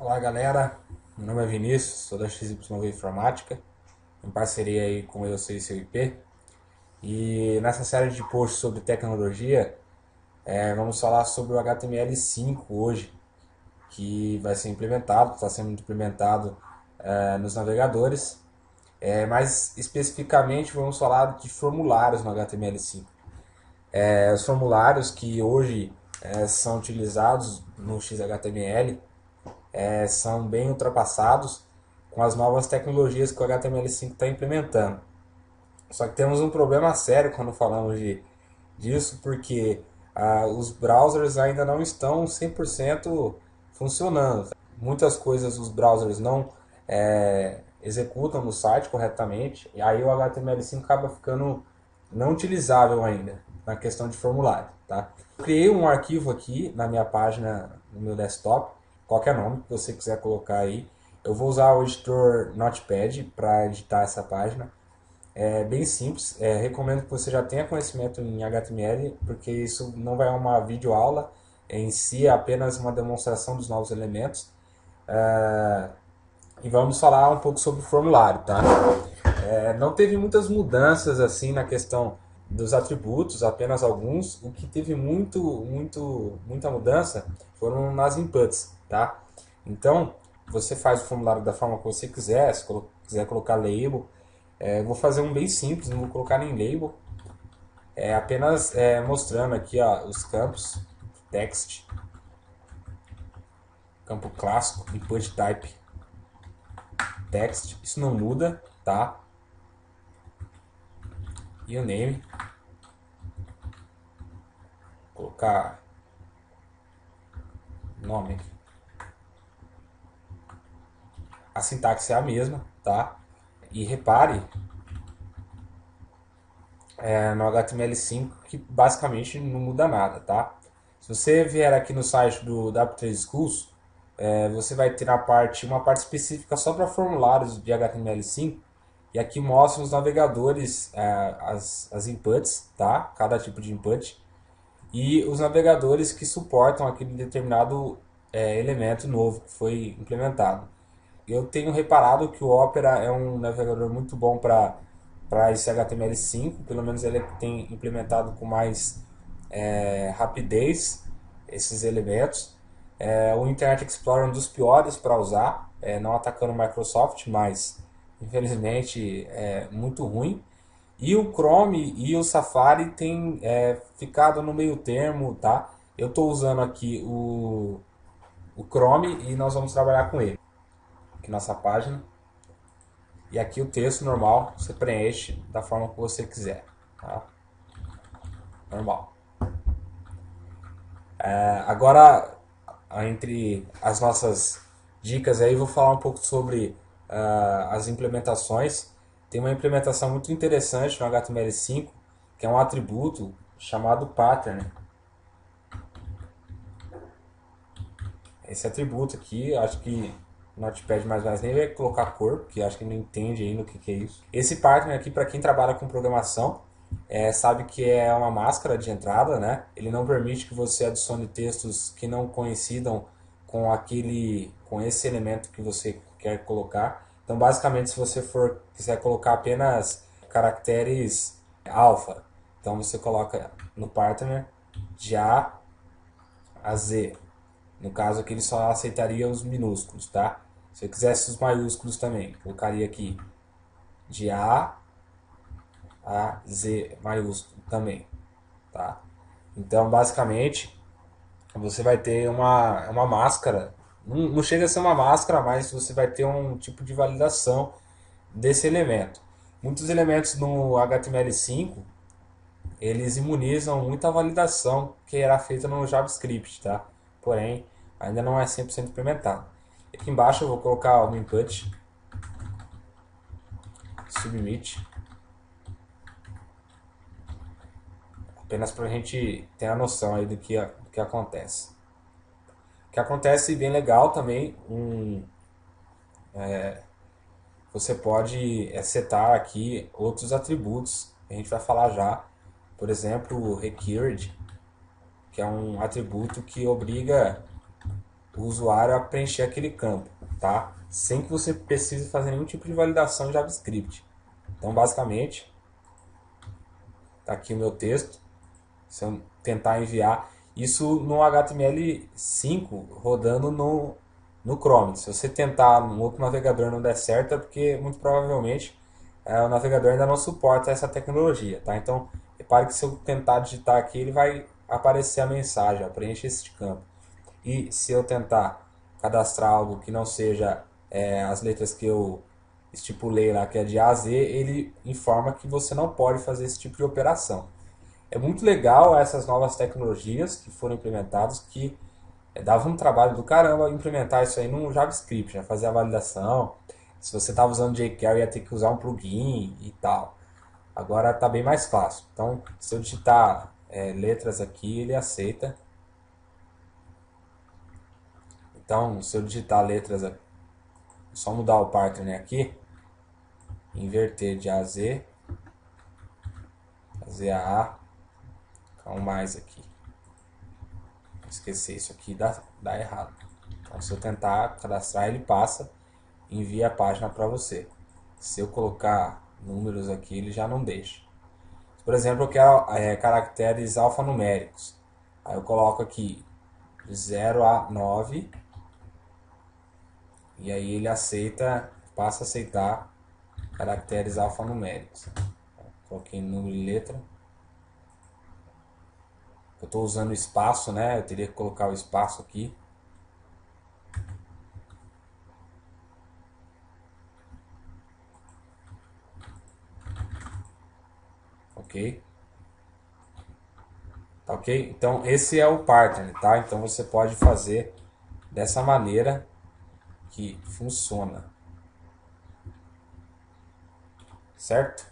Olá galera, meu nome é Vinícius, sou da XYV Informática, em parceria aí com eu sei seu IP. E nessa série de posts sobre tecnologia, vamos falar sobre o HTML5 hoje, que vai ser implementado, está sendo implementado nos navegadores. Mais especificamente vamos falar de formulários no HTML5. Os formulários que hoje são utilizados no XHTML são bem ultrapassados com as novas tecnologias que o HTML5 está implementando. Só que temos um problema sério quando falamos disso, porque os browsers ainda não estão 100% funcionando. Muitas coisas os browsers não executam no site corretamente, e aí o HTML5 acaba ficando não utilizável ainda na questão de formulário. Tá? Eu criei um arquivo aqui na minha página, no meu desktop, qualquer nome que você quiser colocar aí. Eu vou usar o editor Notepad para editar essa página. É bem simples, recomendo que você já tenha conhecimento em HTML, porque isso não vai uma videoaula, em si é apenas uma demonstração dos novos elementos. E vamos falar um pouco sobre o formulário, tá? Não teve muitas mudanças assim na questão dos atributos, apenas alguns. O que teve muita mudança foram nas inputs, tá? Então, você faz o formulário da forma que você quiser, se quiser colocar label. Vou fazer um bem simples, não vou colocar nem label. Apenas mostrando aqui ó, os campos, text, campo clássico, input type, text, isso não muda, tá? E o name, colocar nome. A sintaxe é a mesma, tá? E repare no HTML5 que basicamente não muda nada, tá? Se você vier aqui no site do W3 Schools, você vai ter uma parte específica só para formulários de HTML5, e aqui mostra os navegadores, as inputs, tá? Cada tipo de input, e os navegadores que suportam aquele determinado elemento novo que foi implementado. Eu tenho reparado que o Opera é um navegador muito bom para esse HTML5, pelo menos ele tem implementado com mais rapidez esses elementos. O Internet Explorer é um dos piores para usar, não atacando o Microsoft, mas infelizmente é muito ruim. E o Chrome e o Safari têm ficado no meio termo, tá? Eu estou usando aqui o Chrome e nós vamos trabalhar com ele aqui nossa página. E aqui o texto normal você preenche da forma que você quiser, tá? Normal. Agora, entre as nossas dicas aí, vou falar um pouco sobre as implementações. Tem uma implementação muito interessante no HTML5, que é um atributo chamado pattern. Esse atributo aqui, acho que o Notepad mais nem vai colocar cor, porque acho que não entende ainda o que é isso. Esse pattern aqui, para quem trabalha com programação, sabe que é uma máscara de entrada, né? Ele não permite que você adicione textos que não coincidam com esse elemento que você quer colocar. Então, basicamente, se você quiser colocar apenas caracteres alfa, então você coloca no partner de A a Z. No caso aqui ele só aceitaria os minúsculos, tá? Se eu quisesse os maiúsculos também, colocaria aqui de A a Z maiúsculo também, tá? Então, basicamente, você vai ter uma máscara. Não chega a ser uma máscara, mas você vai ter um tipo de validação desse elemento. Muitos elementos no HTML5 eles imunizam muita validação que era feita no JavaScript, tá? Porém, ainda não é 100% implementado. Aqui embaixo eu vou colocar o input, submit, apenas para a gente ter a noção aí do que acontece. O que acontece bem legal também, você pode setar aqui outros atributos, que a gente vai falar já. Por exemplo, o required, que é um atributo que obriga o usuário a preencher aquele campo, tá? Sem que você precise fazer nenhum tipo de validação em JavaScript. Então, basicamente, tá aqui o meu texto. Se eu tentar enviar isso no HTML5 rodando no Chrome. Se você tentar no outro navegador não der certo, é porque muito provavelmente o navegador ainda não suporta essa tecnologia, tá? Então, repare que se eu tentar digitar aqui, ele vai aparecer a mensagem, ó, preencha este campo. E se eu tentar cadastrar algo que não seja as letras que eu estipulei lá, que é de A a Z, ele informa que você não pode fazer esse tipo de operação. É muito legal essas novas tecnologias que foram implementadas, que dava um trabalho do caramba implementar isso aí no JavaScript, né? Fazer a validação. Se você estava usando jQuery, ia ter que usar um plugin e tal. Agora está bem mais fácil. Então, se eu digitar letras aqui, ele aceita. Então, se eu digitar letras, é só mudar o partner aqui, inverter de A a Z, fazer a A, com mais aqui. Esquecer isso aqui dá errado. Então, se eu tentar cadastrar, ele passa e envia a página para você. Se eu colocar números aqui, ele já não deixa. Por exemplo, eu quero caracteres alfanuméricos. Aí eu coloco aqui de 0 a 9 e aí ele aceita, passa a aceitar caracteres alfanuméricos. Coloquei número e letra. Eu estou usando espaço, né? Eu teria que colocar o espaço aqui. Ok? Tá ok? Então esse é o partner, tá? Então você pode fazer dessa maneira que funciona. Certo?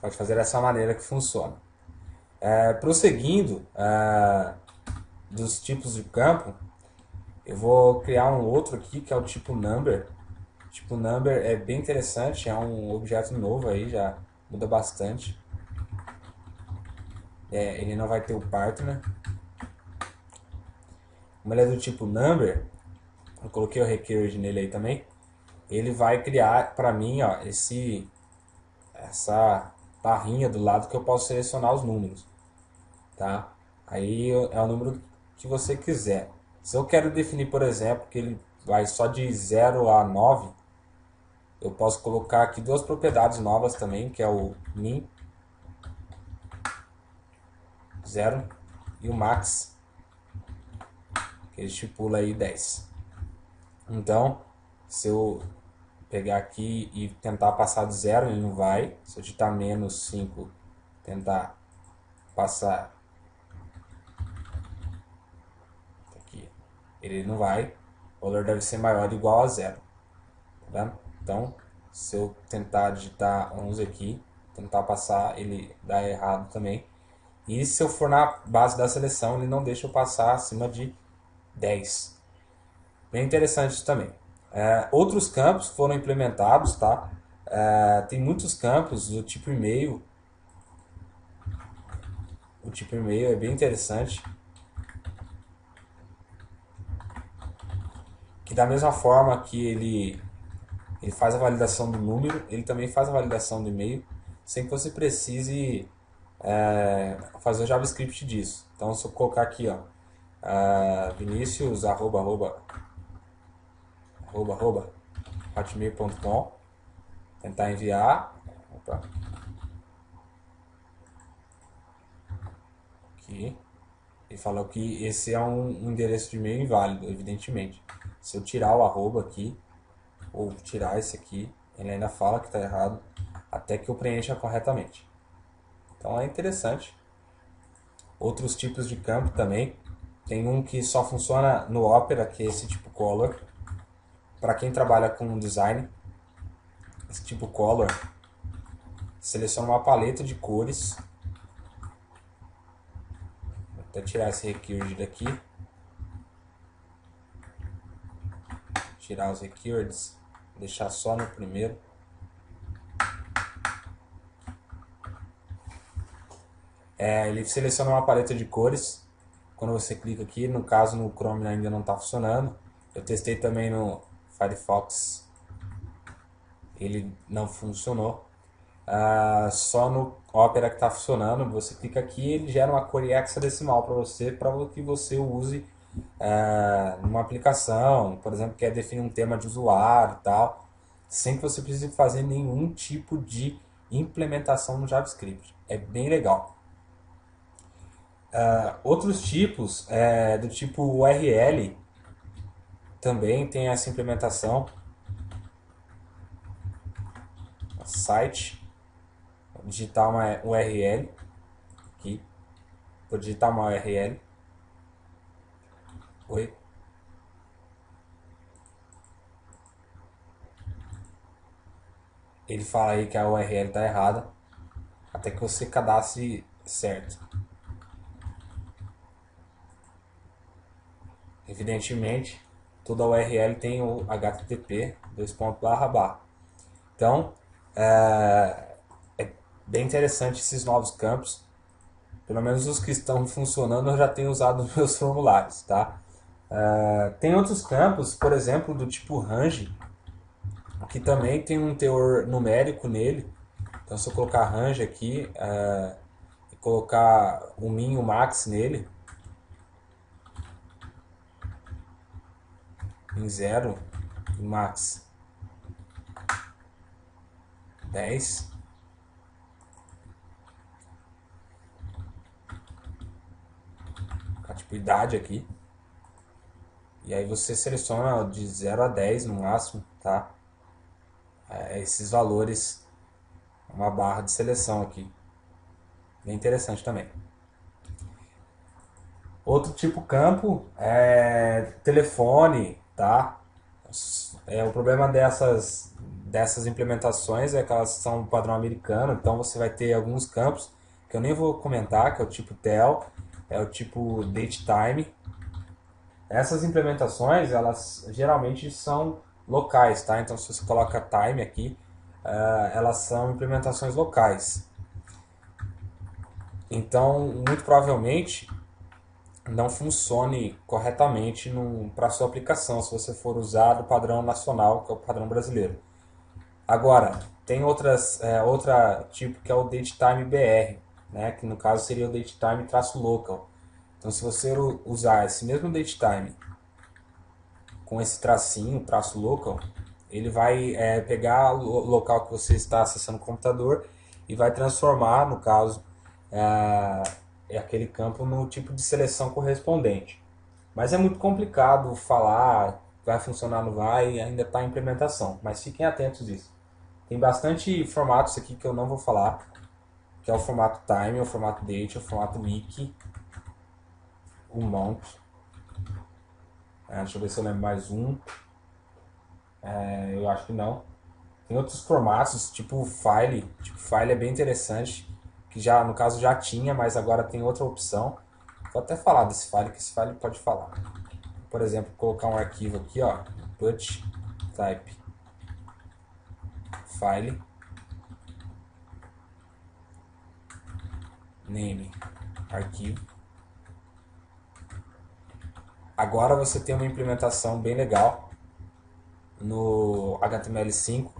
Pode fazer dessa maneira que funciona. Prosseguindo dos tipos de campo, eu vou criar um outro aqui que é o tipo number. O tipo number é bem interessante, é um objeto novo aí, já muda bastante. Ele não vai ter o partner. Como ele é do tipo number, eu coloquei o required nele aí também. Ele vai criar para mim, ó, essa barrinha do lado que eu posso selecionar os números, tá? Aí é o número que você quiser. Se eu quero definir, por exemplo, que ele vai só de 0 a 9, eu posso colocar aqui duas propriedades novas também, que é o min 0 e o max, que ele estipula aí 10. Então, se eu pegar aqui e tentar passar de 0, ele não vai. Se eu digitar menos 5, tentar passar aqui, ele não vai. O valor deve ser maior ou igual a 0. Tá vendo? Então, se eu tentar digitar 11 aqui, tentar passar, ele dá errado também. E se eu for na base da seleção, ele não deixa eu passar acima de 10. Bem interessante isso também. Outros campos foram implementados, tá? Tem muitos campos do tipo e-mail. O tipo e-mail é bem interessante. Que da mesma forma que ele faz a validação do número, ele também faz a validação do e-mail, sem que você precise fazer o JavaScript disso. Então, se eu colocar aqui, ó, Vinicius, hotmail.com, tentar enviar. Opa. Aqui. Ele falou que esse é um endereço de e-mail inválido, evidentemente. Se eu tirar o arroba aqui, ou tirar esse aqui, ele ainda fala que está errado, até que eu preencha corretamente. Então é interessante. Outros tipos de campo também. Tem um que só funciona no Opera, que é esse tipo color. Para quem trabalha com design, esse tipo color seleciona uma paleta de cores. Vou até tirar esse required daqui. Tirar os requireds, deixar só no primeiro. Ele seleciona uma paleta de cores quando você clica aqui, no caso no Chrome ainda não está funcionando. Eu testei também no Firefox, ele não funcionou. Só no Opera que está funcionando. Você clica aqui, ele gera uma cor hexadecimal para que você use numa aplicação, por exemplo, quer definir um tema de usuário e tal, sem que você precise fazer nenhum tipo de implementação no JavaScript. É bem legal. Outros tipos, do tipo URL, também tem essa implementação. Site, vou digitar uma URL aqui, vou digitar uma URL. Oi. Ele fala aí que a URL está errada, até que você cadastre certo. Evidentemente, toda URL tem o HTTP //. Então, é bem interessante esses novos campos. Pelo menos os que estão funcionando eu já tenho usado nos meus formulários, tá? Tem outros campos, por exemplo, do tipo range, que também tem um teor numérico nele. Então, se eu colocar range aqui e colocar o min e o max nele, em 0 e max 10, a tipo idade aqui, e aí você seleciona de 0 a 10 no máximo, tá? Esses valores, uma barra de seleção aqui, bem interessante também. Outro tipo campo é telefone, tá? O problema dessas implementações é que elas são padrão americano, então você vai ter alguns campos que eu nem vou comentar, que é o tipo tel, é o tipo datetime. Essas implementações, elas geralmente são locais, tá? Então se você coloca time aqui, elas são implementações locais. Então, muito provavelmente não funcione corretamente para sua aplicação se você for usar o padrão nacional, que é o padrão brasileiro. Agora, tem outra tipo que é o datetime BR, né, que no caso seria o datetime-local. Então, se você usar esse mesmo datetime com esse tracinho, traço local, ele vai pegar o local que você está acessando o computador e vai transformar, no caso, aquele campo no tipo de seleção correspondente. Mas é muito complicado falar, vai funcionar, não vai, ainda está em implementação. Mas fiquem atentos a isso. Tem bastante formatos aqui que eu não vou falar, que é o formato time, o formato date, o formato wiki, o mount. Deixa eu ver se eu lembro mais um. Eu acho que não. Tem outros formatos, tipo file. Tipo file é bem interessante, que já no caso já tinha, mas agora tem outra opção. Vou até falar desse file, que esse file pode falar. Por exemplo, colocar um arquivo aqui, ó, put type file name arquivo. Agora você tem uma implementação bem legal no HTML5.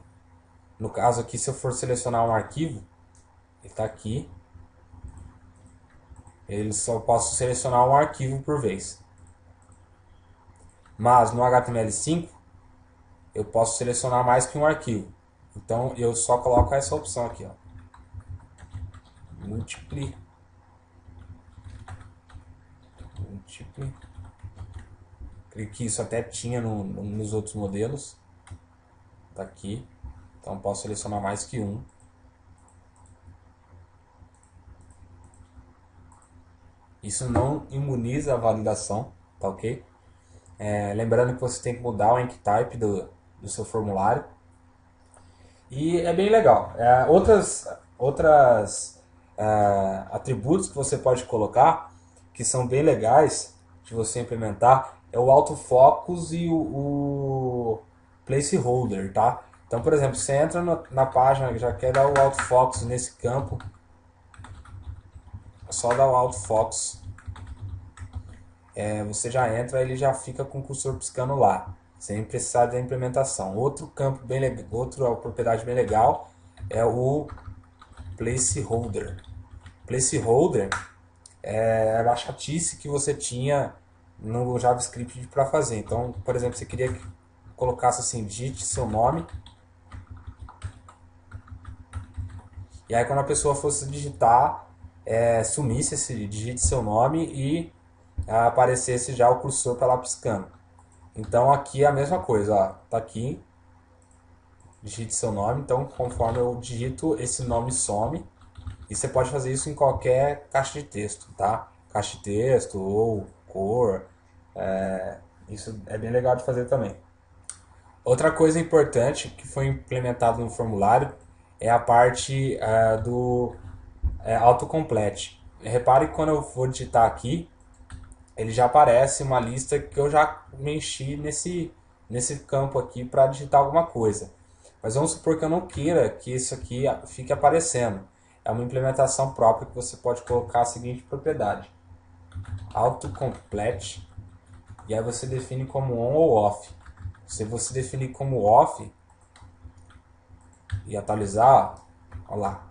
No caso aqui, se eu for selecionar um arquivo, ele está aqui. Ele só posso selecionar um arquivo por vez. Mas no HTML5 eu posso selecionar mais que um arquivo. Então eu só coloco essa opção aqui, ó. Multiply. Creio que isso até tinha nos outros modelos. Tá aqui. Então posso selecionar mais que um. Isso não imuniza a validação, tá ok? Lembrando que você tem que mudar o enctype do seu formulário. E é bem legal. Outras atributos que você pode colocar, que são bem legais de você implementar, é o autofocus e o placeholder, tá? Então, por exemplo, você entra na página e já quer dar o autofocus nesse campo, é só dar o autofocus você já entra, ele já fica com o cursor piscando lá, sem precisar da implementação. Outro campo bem legal, outra propriedade bem legal é o placeholder. Placeholder era a chatice que você tinha no JavaScript para fazer. Então, por exemplo, você queria que colocasse assim, digite seu nome, e aí quando a pessoa fosse digitar, sumisse esse digite seu nome e aparecesse já o cursor para lá piscando. Então aqui é a mesma coisa, ó, tá aqui, digite seu nome, então conforme eu digito, esse nome some, e você pode fazer isso em qualquer caixa de texto, tá? Caixa de texto ou cor, isso é bem legal de fazer também. Outra coisa importante que foi implementado no formulário é a parte do autocomplete. Repare que quando eu vou digitar aqui, ele já aparece uma lista que eu já me enchi nesse campo aqui para digitar alguma coisa. Mas vamos supor que eu não queira que isso aqui fique aparecendo. É uma implementação própria que você pode colocar a seguinte propriedade: autocomplete, e aí você define como on ou off. Se você definir como off e atualizar, olha lá,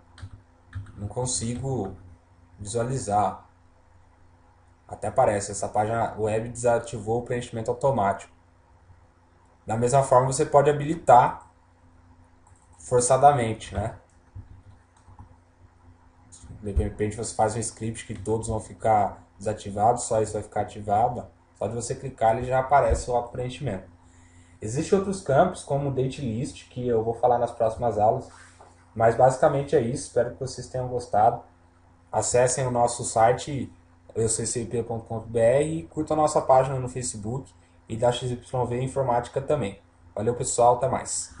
não consigo visualizar. Até aparece, essa página web desativou o preenchimento automático. Da mesma forma, você pode habilitar forçadamente, né? De repente você faz um script que todos vão ficar desativados, só isso vai ficar ativado. Só de você clicar ele já aparece o auto-preenchimento. Existem outros campos, como o date list, que eu vou falar nas próximas aulas. Mas basicamente é isso, espero que vocês tenham gostado. Acessem o nosso site eusoicip.com.br e curtam a nossa página no Facebook e da XYV Informática também. Valeu pessoal, até mais.